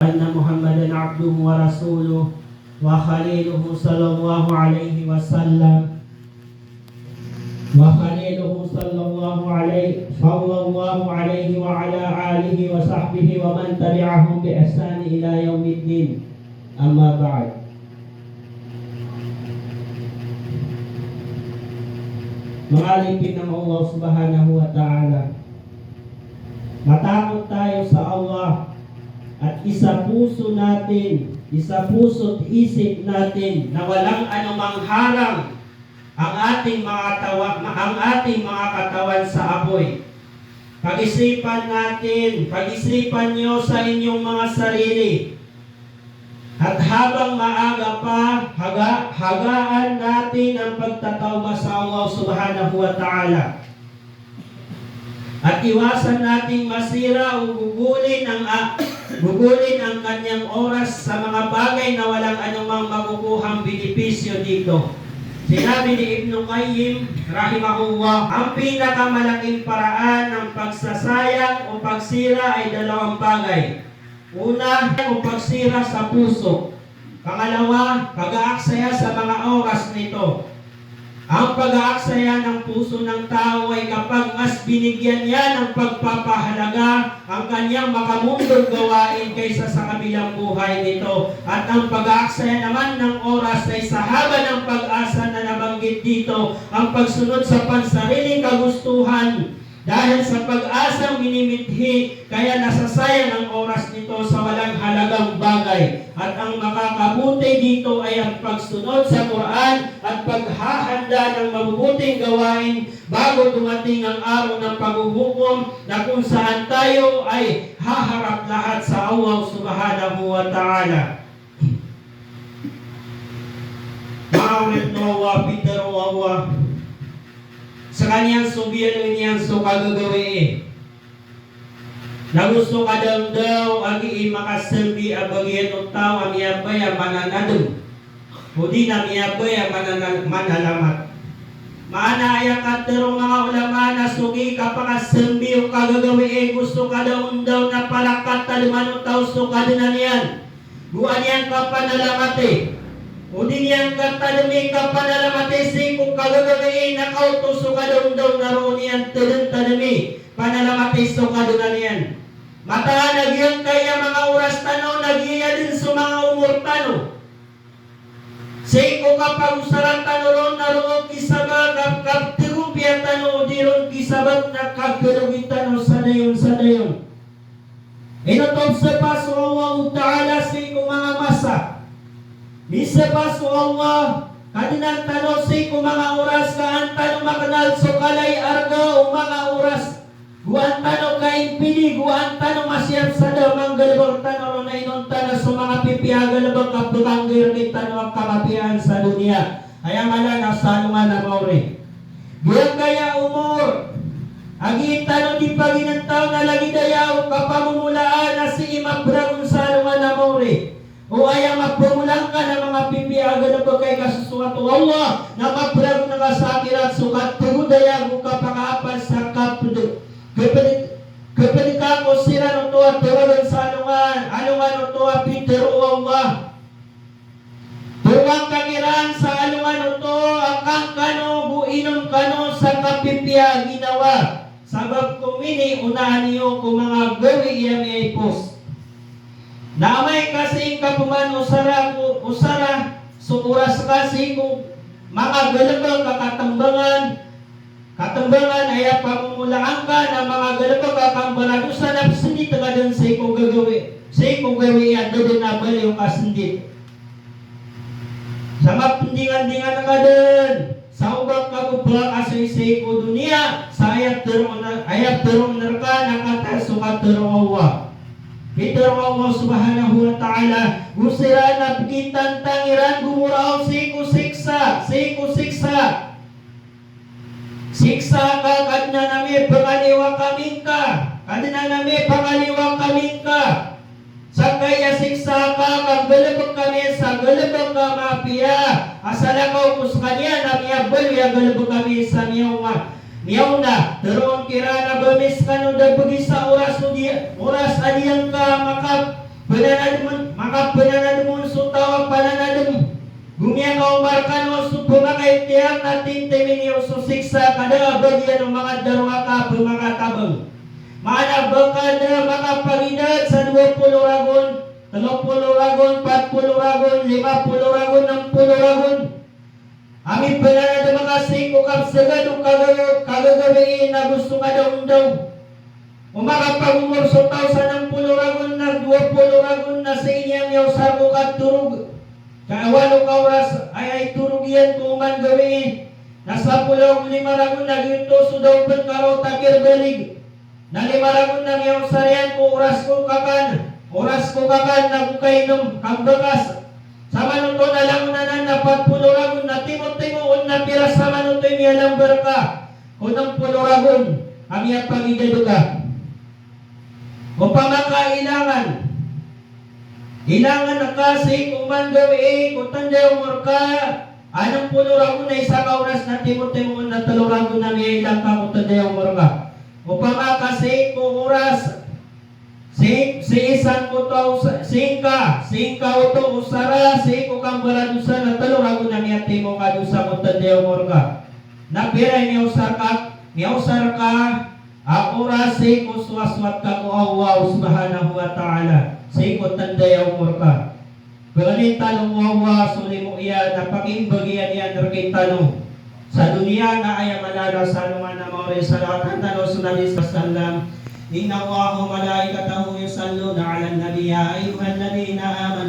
أن محمدا عبده ورسوله وخليله صلى الله عليه وسلم وعلى آله وصحبه ومن تبعهم بإحسان إلى يوم الدين. أما بعد. Mga alipin ng Allah subhanahu wa ta'ala, matakot tayo sa Allah at isa-puso't isip natin na walang anumang harang ang ating mga katawan sa apoy. Pag-isipan nyo sa inyong mga sarili. At habang maaga pa, hagaan natin ang pagtatawba sa Allah subhanahu wa ta'ala. At iwasan nating masira o gugulin ang kanyang oras sa mga bagay na walang anumang makukuhang benepisyo dito. Sinabi ni Ibn Qayyim rahimahullah, ang pinakamalaking paraan ng pagsasayang o pagsira ay dalawang bagay. Una, o pagsira sa puso. Pangalawa, pag-aaksaya sa mga oras nito. Ang pag-aaksaya ng puso ng tao ay kapag mas binigyan niya ng pagpapahalaga ang kanyang makamundong gawain kaysa sa kabilang buhay nito. At ang pag-aaksaya naman ng oras ay sa haba ng pag-asa na nabanggit dito, ang pagsunod sa pansariling kagustuhan. Dahil sa pag-asang minimithi, kaya nasasayang ang oras nito sa walang halagang bagay. At ang makakabuti dito ay ang pagsunod sa Quran at paghahanda ng mabubuting gawain bago dumating ang araw ng paghuhukom na kung saan tayo ay haharap lahat sa Allah subhanahu wa ta'ala. Ma'awit na Allah, Peter Allah. Sa kanyang subiyan niyan so kagagawi na gusto ka daw agi makasabi abagyan ng tao ang miyabay ang mananadong o di na miyabay ang manalamat. Maana ayak at terong mga ulama na sugi ka pakasabi o kagagawi gusto ka daw na palakat taliman o tao so kadinan yan buwan yan ka panalamat o di niyang katadami ka panalamatisi kung kagagawin na kautuso ka daw naroon niyan tadami panalamatisi ka doon niyan. Mata nagyan kaya mga oras tano, nagyaya din sa mga umur tano. Siko ka pag-usaran tano ron naroon kisabag kaptigupya tano o di ron kisabag na kagagawin tano sa dayon. Inatob sa paso Allah Ta'ala siko mga masa. Bisa paso Allah, kadinan tano si kung mga oras kaan tano makanal so kalay arga o mga oras. Guan tano kain pili, guan tano masyam sa damang galabang tano na inon tano sa mga pipiagalabang kapdulanggir ni tano ang kamapian sa dunia. Kaya mala nasalungan na mauri. Giyang kaya umor, agi tano di paginantaw na lagi dayaw kapamumulaan na si imabragon salungan na mauri. O ayang magpamulang ka ng mga pipiaga na bagay kasusukat o Allah na magpalag na ka sa akirat sukat tugudaya kung kapakaapal sa kapdo kapalit ka ko sila no to at tawagan sa alungan no to at Peter o Allah tuwang kangiran sa alungan no to akang kano buinon kano sa kapipia ginawa sabab kumini unahan niyo kung mga gawi iyang ipos. Namay kasi kapuman usara so oras kasi kung mga galabang katambangan ay pamumulaan ka na mga galabang kakambalagusan na sindi tagadan sa ikong gawi at doon na bali yung kasindit sa mapindingan-dingan na ka din sa ubang kagublang asoy sa iko dunia sa ayat terong nerka nakatasukat terong Allah. Peter Allah subhanahu wa ta'ala usira na pikitan tangiran gumuraw siku siksa siksa ka kadna nami pangaliwa kaming ka sa kaya siksa ka kaggalabag kami sa galabag ka mapia asala ka upos kanya na miyabal ya galabag kami sa miyaw na teron kira na bamis ka no dagpagi sa oras adiyang ka maka pananadmon sutawa pananadm. Gumya ka umarkan o supuma kay tiyak natin temini o susiksa kada bagyan ng mga darwa ka pumakatabang. Maana baka na makapagidad sa 20 ragon, 30 ragon, 40 ragon, 50 ragon, 60 ragon. Amin pananad mga singko kapsagad o kagagawiin na gusto ka daw. Umakapag-umurso tao sa 60 ragon na 20 ragon na sa inyang yaw sarko ka turog. Kaawalo ka oras ay turog yan kung man gawiin. Nasa pulaw 5 ragon nagwinto daw pagkaraw takir balig. Na 5 ragon na yaw sarian ko oras ko kakan nagukainom kambakas. Sama nung to nalang unanan na 40 ragon na timot-timoon na pira sama nung to niyalang berka. Kunang 10 ragon ang iyang pangidaduga. O pamakailangan na kasi kung man gawiin kung tanday umurka anong 10 ragon na isa ka oras na timot-timoon na 3 ragon na may ilang ka kung tanday umurka. O pamakasi kung oras si isan ko to singka uto usara si ko kang baradusa na 3 ragon na may timo ka dusa kung tanday umurka. Napira niya usar ka ang oras say ko suwaswat ka ko Allah subhanahu wa ta'ala say ko tanday umurka. Ganin tanong Allah suli mo iya napakimbagian yan naging tanong sa dunia na ay manala sa naman na mga salat ang tanong sunali sa salam inna Allahu malaikatahu yusalluna ala nabiya ayuhan ladina amanu